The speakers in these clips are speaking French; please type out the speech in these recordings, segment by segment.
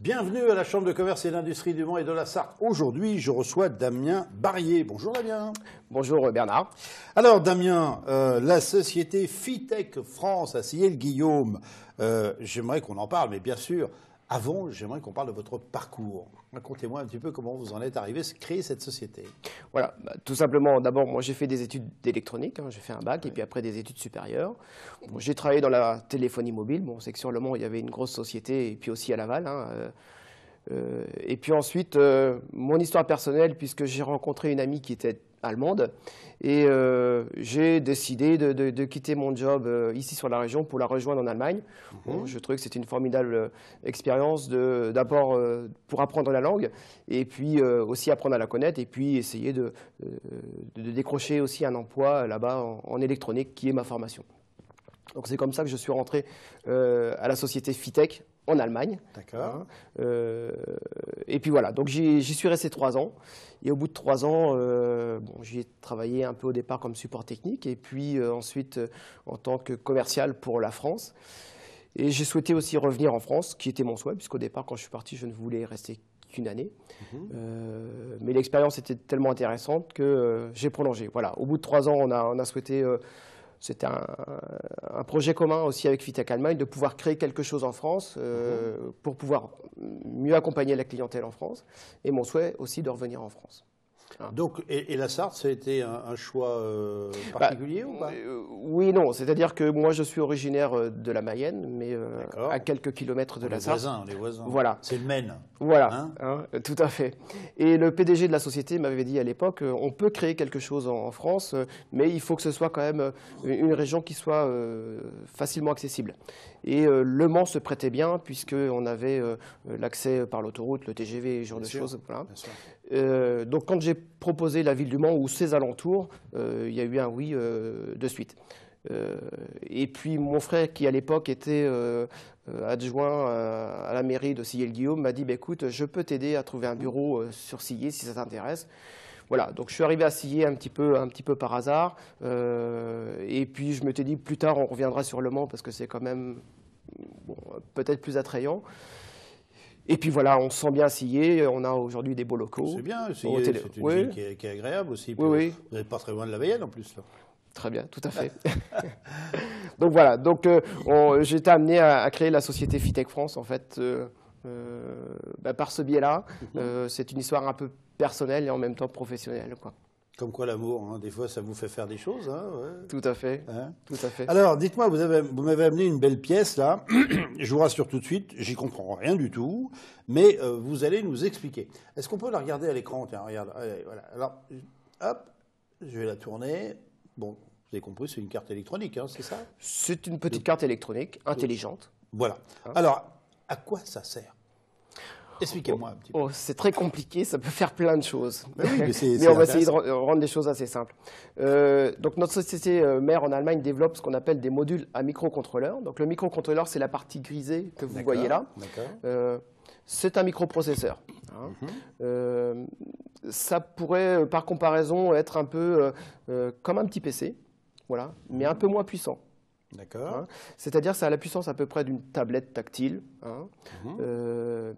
Bienvenue à la Chambre de commerce et d'industrie du Mans et de la Sarthe. Aujourd'hui, je reçois Damien Barrier. Bonjour Damien. Bonjour Bernard. Alors Damien, la société Fitech France à Sillé-le-Guillaume, j'aimerais qu'on en parle, mais bien sûr, avant, j'aimerais qu'on parle de votre parcours. Racontez-moi un petit peu comment vous en êtes arrivé à créer cette société. Voilà, tout simplement, d'abord, moi j'ai fait des études d'électronique, j'ai fait un bac, et puis après des études supérieures. Bon, j'ai travaillé dans la téléphonie mobile, bon, c'est que sur Le Mans, il y avait une grosse société, et puis aussi à Laval. Et puis ensuite, mon histoire personnelle, puisque j'ai rencontré une amie qui était allemande, et j'ai décidé de quitter mon job ici sur la région pour la rejoindre en Allemagne. Bon, je trouvais que c'était une formidable expérience, d'abord pour apprendre la langue, et puis aussi apprendre à la connaître, et puis essayer de décrocher aussi un emploi là-bas en électronique, qui est ma formation. Donc c'est comme ça que je suis rentré à la société Fitech en Allemagne. D'accord. Et puis voilà, donc j'y suis resté 3 ans. Et au bout de 3 ans, j'y ai travaillé un peu au départ comme support technique et puis ensuite en tant que commercial pour la France. Et j'ai souhaité aussi revenir en France, qui était mon souhait, puisqu'au départ, quand je suis parti, je ne voulais rester qu'une année. Mais l'expérience était tellement intéressante que j'ai prolongé. Voilà, au bout de 3 ans, on a souhaité... C'était un projet commun aussi avec Fitech Allemagne de pouvoir créer quelque chose en France pour pouvoir mieux accompagner la clientèle en France. Et mon souhait aussi de revenir en France. Donc, et la Sarthe, ça a été un choix particulier ou pas? Oui et non. C'est-à-dire que moi, je suis originaire de la Mayenne, mais à quelques kilomètres de la Sarthe. On est voisins. Voilà. C'est le Maine. Voilà, tout à fait. Et le PDG de la société m'avait dit à l'époque, on peut créer quelque chose en France, mais il faut que ce soit quand même une région qui soit facilement accessible. Et Le Mans se prêtait bien, puisqu'on avait l'accès par l'autoroute, le TGV, ce genre de choses. Voilà. Donc quand j'ai proposé la ville du Mans ou ses alentours, il y a eu un oui de suite. Et puis mon frère, qui à l'époque était adjoint à la mairie de Sillé-le-Guillaume, m'a dit écoute, je peux t'aider à trouver un bureau sur Sillé si ça t'intéresse. Voilà, donc je suis arrivé à Sillé un petit peu par hasard. Et puis je m'étais dit plus tard on reviendra sur Le Mans parce que c'est quand même peut-être plus attrayant. Et puis voilà, on se sent bien à Sillé, on a aujourd'hui des beaux locaux. C'est bien, Sillé, c'est une ville qui est agréable aussi. Oui. Vous n'êtes pas très loin de la Mayenne en plus. Là. Très bien, tout à fait. Donc voilà, j'ai été amené à créer la société Fitech France, en fait, par ce biais-là. C'est une histoire un peu personnelle et en même temps professionnelle, quoi. Comme quoi l'amour, des fois ça vous fait faire des choses. Tout à fait, tout à fait. Alors dites-moi, vous m'avez amené une belle pièce là, je vous rassure tout de suite, j'y comprends rien du tout, mais vous allez nous expliquer. Est-ce qu'on peut la regarder à l'écran? Tiens, regarde, allez, voilà. Alors, hop, je vais la tourner. Bon, vous avez compris, c'est une carte électronique, c'est ça? C'est une petite carte électronique, intelligente. Voilà. Alors, à quoi ça sert? Expliquez-moi un petit peu. C'est très compliqué, ça peut faire plein de choses. Oui, mais on va essayer de rendre les choses assez simples. Donc notre société mère en Allemagne développe ce qu'on appelle des modules à microcontrôleurs. Donc le microcontrôleur, c'est la partie grisée que vous voyez là. C'est un microprocesseur. Ça pourrait, par comparaison, être un peu comme un petit PC, voilà, mais un peu moins puissant. D'accord. C'est-à-dire que ça a la puissance à peu près d'une tablette tactile,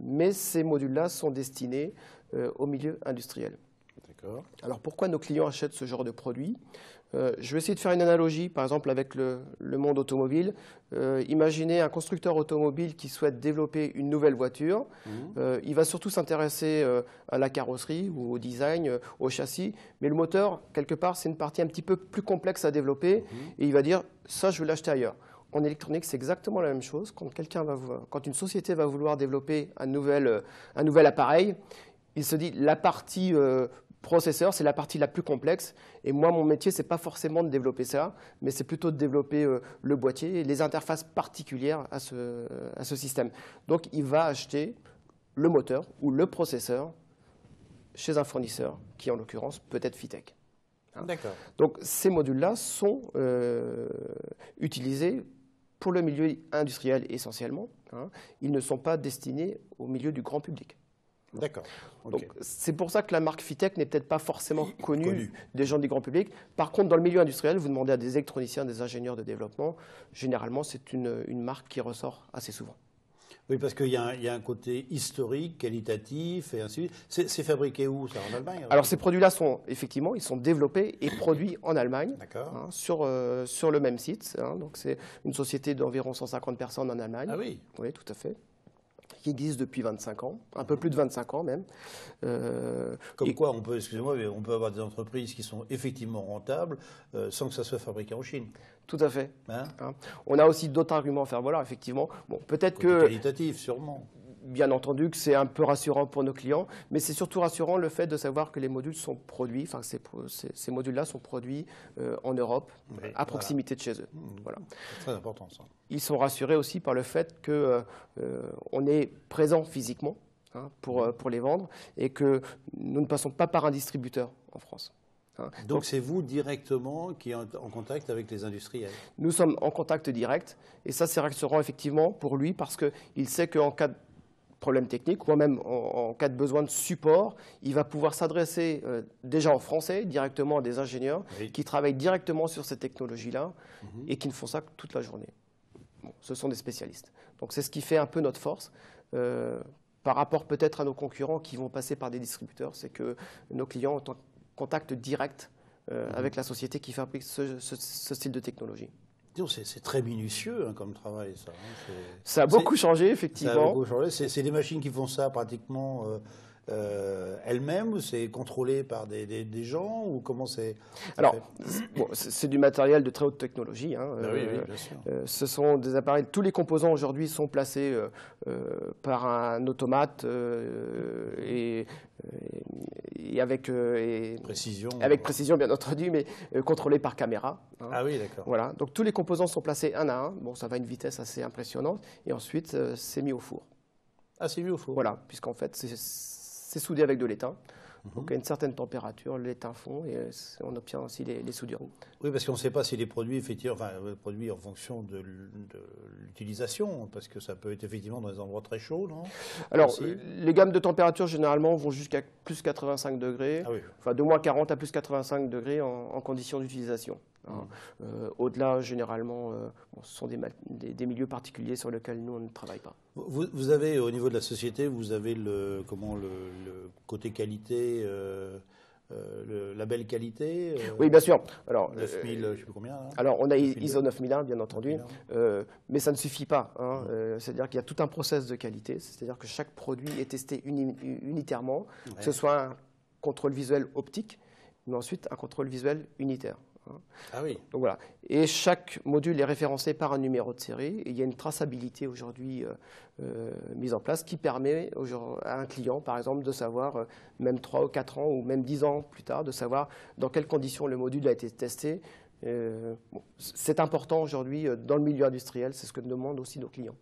mais ces modules-là sont destinés au milieu industriel. D'accord. Alors pourquoi nos clients achètent ce genre de produit? Je vais essayer de faire une analogie, par exemple avec le monde automobile. Imaginez un constructeur automobile qui souhaite développer une nouvelle voiture. Il va surtout s'intéresser à la carrosserie ou au design, au châssis. Mais le moteur, quelque part, c'est une partie un petit peu plus complexe à développer. Et il va dire, ça, je veux l'acheter ailleurs. En électronique, c'est exactement la même chose. Quand une société va vouloir développer un nouvel appareil, il se dit, la partie processeur, c'est la partie la plus complexe. Et moi, mon métier, ce n'est pas forcément de développer ça, mais c'est plutôt de développer le boîtier et les interfaces particulières à ce système. Donc, il va acheter le moteur ou le processeur chez un fournisseur, qui en l'occurrence peut être Fitech. D'accord. Donc, ces modules-là sont utilisés pour le milieu industriel essentiellement. Ils ne sont pas destinés au milieu du grand public. D'accord. Donc c'est pour ça que la marque Fitech n'est peut-être pas forcément connue des gens du grand public. Par contre, dans le milieu industriel, vous demandez à des électroniciens, des ingénieurs de développement, généralement c'est une marque qui ressort assez souvent. Oui, parce qu'il y a un côté historique, qualitatif et ainsi de suite. C'est fabriqué où, ça, en Allemagne? Alors ces produits-là sont effectivement, ils sont développés et produits en Allemagne, D'accord. hein, sur le même site. Hein. Donc c'est une société d'environ 150 personnes en Allemagne. Ah oui. Oui, tout à fait. Qui existe depuis 25 ans, un peu plus de 25 ans même. Comme quoi, on peut, excusez-moi, mais on peut avoir des entreprises qui sont effectivement rentables sans que ça soit fabriqué en Chine. Tout à fait. Hein? Hein. On a aussi d'autres arguments à faire valoir, effectivement. Bon, peut-être Côté que, qualitatif, sûrement. bien entendu, que c'est un peu rassurant pour nos clients, mais c'est surtout rassurant le fait de savoir que les modules sont produits, enfin ces modules-là sont produits en Europe, Oui, à proximité de chez eux. Voilà. C'est très important, ça. Ils sont rassurés aussi par le fait qu'on est présent physiquement, hein, pour les vendre et que nous ne passons pas par un distributeur en France. Hein. Donc c'est vous directement qui êtes en contact avec les industriels. Nous sommes en contact direct et ça c'est rassurant effectivement pour lui parce qu'il sait qu'en cas de problème technique ou même en cas de besoin de support, il va pouvoir s'adresser déjà en français directement à des ingénieurs qui travaillent directement sur ces technologies-là et qui ne font ça toute la journée. Bon, ce sont des spécialistes. Donc c'est ce qui fait un peu notre force par rapport peut-être à nos concurrents qui vont passer par des distributeurs, c'est que nos clients ont un contact direct avec la société qui fabrique ce style de technologie. C'est très minutieux hein, comme travail, ça. Hein. Ça a beaucoup changé, effectivement. Ça a beaucoup changé. C'est des machines qui font ça pratiquement elles-mêmes, ou c'est contrôlé par des gens, ou comment c'est? Alors, bon, c'est du matériel de très haute technologie. Hein. Oui, bien sûr. Ce sont des appareils, tous les composants aujourd'hui sont placés par un automate et avec précision. Avec précision, bien entendu, mais contrôlé par caméra. Hein. Ah oui, d'accord. Voilà. Donc tous les composants sont placés un à un. Bon, ça va à une vitesse assez impressionnante. Et ensuite, c'est mis au four. Ah, c'est mis au four. Voilà, puisqu'en fait, c'est soudé avec de l'étain. Donc à une certaine température, l'étain fond et on obtient aussi les soudures. Oui, parce qu'on ne sait pas si les produits, effectivement, enfin, produits en fonction de l'utilisation, parce que ça peut être effectivement dans des endroits très chauds, non? Alors, les gammes de température, généralement, vont jusqu'à plus 85 degrés, ah oui. Enfin de moins 40 à plus 85 degrés en conditions d'utilisation. Hein. Au-delà, généralement, ce sont des milieux particuliers sur lesquels nous, on ne travaille pas. Vous avez, au niveau de la société, vous avez le côté qualité, le label qualité Oui, bien sûr. Alors, 9000, je ne sais plus combien. Hein, alors, on a ISO 9001, bien entendu, 9001. Mais ça ne suffit pas. Hein. C'est-à-dire qu'il y a tout un process de qualité, c'est-à-dire que chaque produit est testé unitairement, que ce soit un contrôle visuel optique, mais ensuite un contrôle visuel unitaire. Ah oui. Donc voilà. Et chaque module est référencé par un numéro de série. Et il y a une traçabilité aujourd'hui mise en place qui permet à un client, par exemple, de savoir, même 3 ou 4 ans ou même 10 ans plus tard, de savoir dans quelles conditions le module a été testé. C'est important aujourd'hui dans le milieu industriel, c'est ce que demandent aussi nos clients.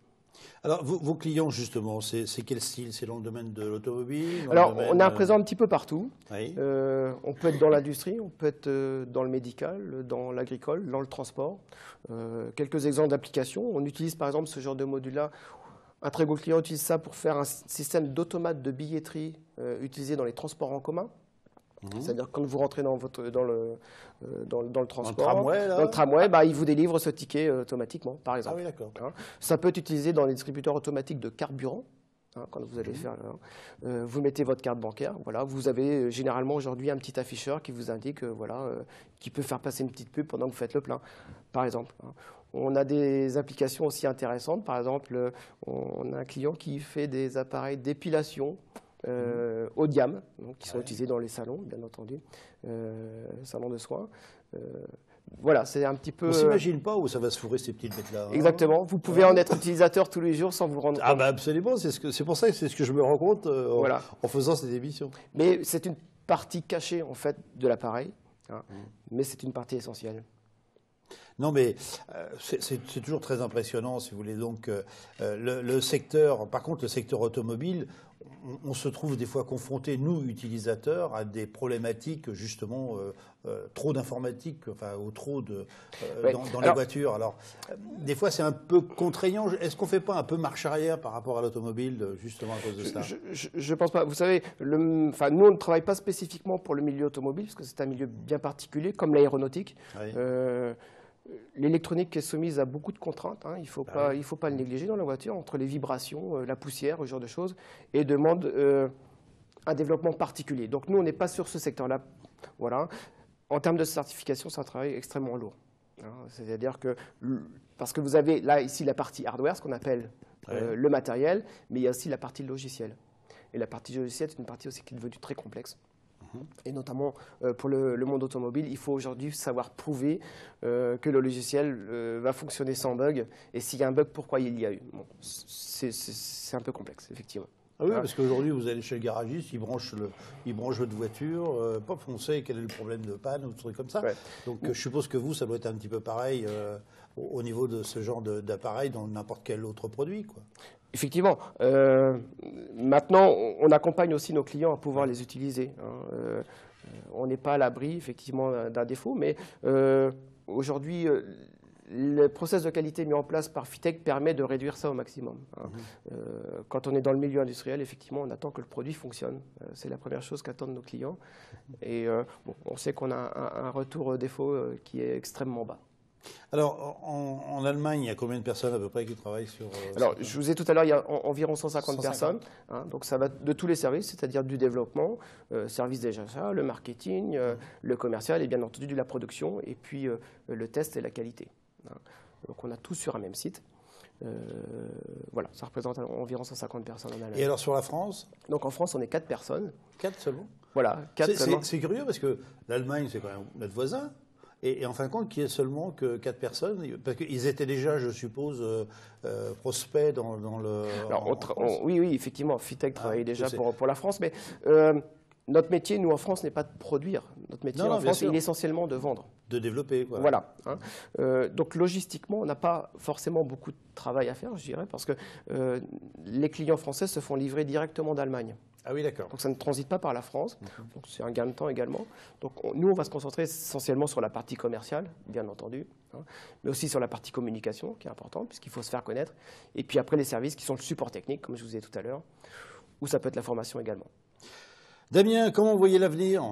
Alors, vos clients, justement, c'est quel style? C'est dans le domaine de l'automobile? Alors, on a un présent un petit peu partout. Oui. On peut être dans l'industrie, on peut être dans le médical, dans l'agricole, dans le transport. Quelques exemples d'applications. On utilise par exemple ce genre de module-là. Un très gros client utilise ça pour faire un système d'automate de billetterie utilisé dans les transports en commun. C'est-à-dire quand vous rentrez dans le transport, dans le tramway, bah, il vous délivre ce ticket automatiquement, par exemple. Ah oui, d'accord. Hein. Ça peut être utilisé dans les distributeurs automatiques de carburant. Hein, quand vous allez faire, vous mettez votre carte bancaire. Voilà, vous avez généralement aujourd'hui un petit afficheur qui vous indique, qui peut faire passer une petite pub pendant que vous faites le plein, par exemple. Hein. On a des applications aussi intéressantes. Par exemple, on a un client qui fait des appareils d'épilation haut de gamme, donc, qui sont utilisés dans les salons, bien entendu, salons de soins. Voilà, c'est un petit peu... On ne s'imagine pas où ça va se fourrer ces petites bêtes-là. Hein. Exactement. Vous pouvez en être utilisateur tous les jours sans vous rendre compte. Ah bah absolument, c'est pour ça que c'est ce que je me rends compte en faisant cette émission. Mais c'est une partie cachée, en fait, de l'appareil, hein, mais c'est une partie essentielle. Non, mais c'est toujours très impressionnant, si vous voulez. Donc, le secteur, par contre, le secteur automobile, on se trouve des fois confrontés, nous, utilisateurs, à des problématiques, justement, trop d'informatique, enfin, ou trop dans les voitures. Alors, des fois, c'est un peu contraignant. Est-ce qu'on ne fait pas un peu marche arrière par rapport à l'automobile, justement, à cause de ça? Je ne pense pas. Vous savez, nous, on ne travaille pas spécifiquement pour le milieu automobile, parce que c'est un milieu bien particulier, comme l'aéronautique. Oui. L'électronique est soumise à beaucoup de contraintes, hein. Il ne faut pas le négliger dans la voiture, entre les vibrations, la poussière, ce genre de choses, et demande un développement particulier. Donc nous, on n'est pas sur ce secteur-là. Voilà. En termes de certification, c'est un travail extrêmement lourd. Hein. C'est-à-dire que, parce que vous avez là, ici, la partie hardware, ce qu'on appelle le matériel, mais il y a aussi la partie logicielle. Et la partie logicielle, c'est une partie aussi qui est devenue très complexe. Et notamment pour le monde automobile, il faut aujourd'hui savoir prouver que le logiciel va fonctionner sans bug. Et s'il y a un bug, pourquoi il y a eu. Bon, c'est un peu complexe, effectivement. Ah oui, parce qu'aujourd'hui, vous allez chez le garagiste, il branche votre voiture, pop, on sait quel est le problème de panne ou des trucs comme ça. Ouais. Donc je suppose que vous, ça doit être un petit peu pareil au niveau de ce genre d'appareil dans n'importe quel autre produit, quoi. Effectivement. Maintenant, on accompagne aussi nos clients à pouvoir les utiliser. Hein. On n'est pas à l'abri, effectivement, d'un défaut, mais aujourd'hui, le process de qualité mis en place par Fitech permet de réduire ça au maximum. Hein. Quand on est dans le milieu industriel, effectivement, on attend que le produit fonctionne. C'est la première chose qu'attendent nos clients. Et bon, on sait qu'on a un retour défaut qui est extrêmement bas. Alors, en Allemagne, il y a combien de personnes à peu près qui travaillent sur... Alors, je vous ai tout à l'heure, il y a environ 150 personnes. Hein, donc, ça va de tous les services, c'est-à-dire du développement, service des achats, le marketing, le commercial et bien entendu de la production, et puis le test et la qualité. Hein. Donc, on a tout sur un même site. Voilà, ça représente environ 150 personnes en Allemagne. Et alors, sur la France? Donc, en France, on est 4 personnes. 4 seulement? Voilà, 4 seulement. C'est curieux parce que l'Allemagne, c'est quand même notre voisin. Et en fin de compte, qu'il y ait seulement que 4 personnes, parce qu'ils étaient déjà, je suppose, prospects dans le... Alors, oui, effectivement, Fitech travaillait déjà pour la France, mais notre métier, nous, en France, n'est pas de produire. Notre métier, en France, il est essentiellement de vendre. De développer, quoi. Voilà. Hein. Donc, logistiquement, on n'a pas forcément beaucoup de travail à faire, je dirais, parce que les clients français se font livrer directement d'Allemagne. Ah oui, d'accord. Donc ça ne transite pas par la France, donc c'est un gain de temps également. Donc nous, on va se concentrer essentiellement sur la partie commerciale, bien entendu, hein, mais aussi sur la partie communication, qui est importante, puisqu'il faut se faire connaître. Et puis après, les services qui sont le support technique, comme je vous ai dit tout à l'heure, ou ça peut être la formation également. Damien, comment vous voyez l'avenir?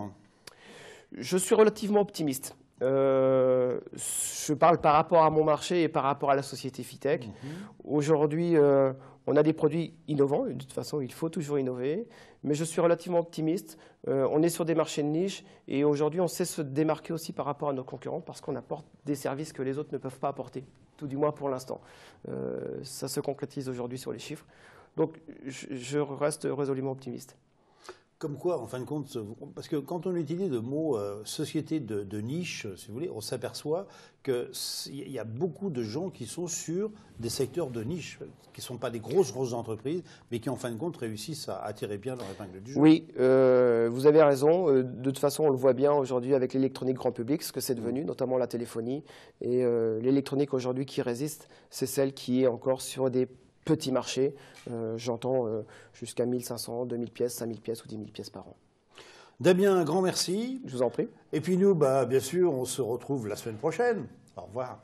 Je suis relativement optimiste. Je parle par rapport à mon marché et par rapport à la société Fitech. Aujourd'hui, on a des produits innovants. De toute façon, il faut toujours innover. Mais je suis relativement optimiste. On est sur des marchés de niche. Et aujourd'hui, on sait se démarquer aussi par rapport à nos concurrents parce qu'on apporte des services que les autres ne peuvent pas apporter, tout du moins pour l'instant. Ça se concrétise aujourd'hui sur les chiffres. Donc, je reste résolument optimiste. Comme quoi, en fin de compte, parce que quand on utilise le mot société de niche, si vous voulez, on s'aperçoit qu'il y a beaucoup de gens qui sont sur des secteurs de niche, qui ne sont pas des grosses entreprises, mais qui en fin de compte réussissent à attirer bien leur épingle du jeu. Oui, vous avez raison. De toute façon, on le voit bien aujourd'hui avec l'électronique grand public, ce que c'est devenu, notamment la téléphonie. Et l'électronique aujourd'hui qui résiste, c'est celle qui est encore sur des petits marchés, j'entends jusqu'à 1500, 2000 pièces, 5000 pièces ou 10 000 pièces par an. Damien, un grand merci. Je vous en prie. Et puis nous, bien sûr, on se retrouve la semaine prochaine. Au revoir.